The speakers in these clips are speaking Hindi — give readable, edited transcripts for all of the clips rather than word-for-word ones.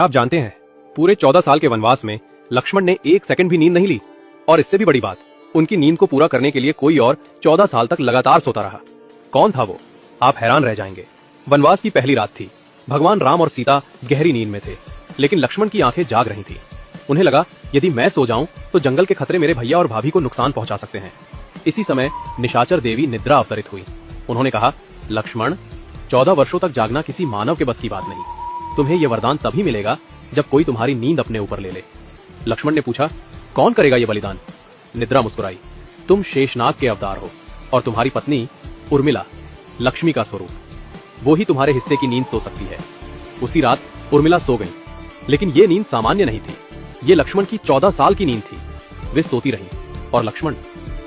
आप जानते हैं, पूरे 14 साल के वनवास में लक्ष्मण ने एक सेकंड भी नींद नहीं ली। और इससे भी बड़ी बात, उनकी नींद को पूरा करने के लिए कोई और 14 साल तक लगातार सोता रहा। कौन था वो? आप हैरान रह जाएंगे। वनवास की पहली रात थी। भगवान राम और सीता गहरी नींद में थे, लेकिन लक्ष्मण की आंखें जाग रही थी। उन्हें लगा, यदि मैं सो जाऊं तो जंगल के खतरे मेरे भैया और भाभी को नुकसान पहुंचा सकते हैं। इसी समय निशाचर देवी निद्रा अवतरित हुई। उन्होंने कहा, लक्ष्मण, 14 वर्षों तक जागना किसी मानव के बस की बात नहीं। तुम्हें यह वरदान तभी मिलेगा जब कोई तुम्हारी नींद अपने ऊपर ले ले। लक्ष्मण ने पूछा, कौन करेगा यह बलिदान? निद्रा मुस्कुराई, तुम शेषनाग के अवतार हो और तुम्हारी पत्नी उर्मिला लक्ष्मी का स्वरूप, वो ही तुम्हारे हिस्से की नींद सो सकती है। उसी रात उर्मिला सो गई, लेकिन ये नींद सामान्य नहीं थी। ये लक्ष्मण की 14 साल की नींद थी। वे सोती रहीं और लक्ष्मण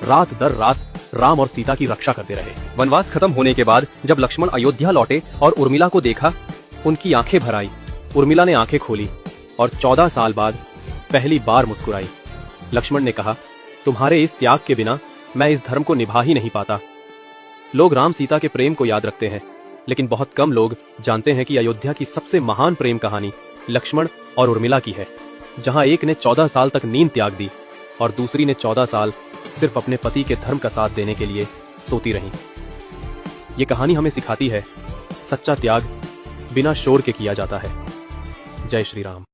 रात दर रात राम और सीता की रक्षा करते रहे। वनवास खत्म होने के बाद जब लक्ष्मण अयोध्या लौटे और उर्मिला को देखा, उनकी आंखें भर आई। उर्मिला ने आंखें खोली और 14 साल बाद पहली बार मुस्कुराई। लक्ष्मण ने कहा, तुम्हारे इस त्याग के बिना मैं इस धर्म को निभा ही नहीं पाता। लोग राम सीता के प्रेम को याद रखते हैं, लेकिन बहुत कम लोग जानते हैं कि अयोध्या की सबसे महान प्रेम कहानी लक्ष्मण और उर्मिला की है, जहां एक ने 14 साल तक नींद त्याग दी और दूसरी ने 14 साल सिर्फ अपने पति के धर्म का साथ देने के लिए सोती रहीं। ये कहानी हमें सिखाती है, सच्चा त्याग बिना शोर के किया जाता है। जय श्री राम।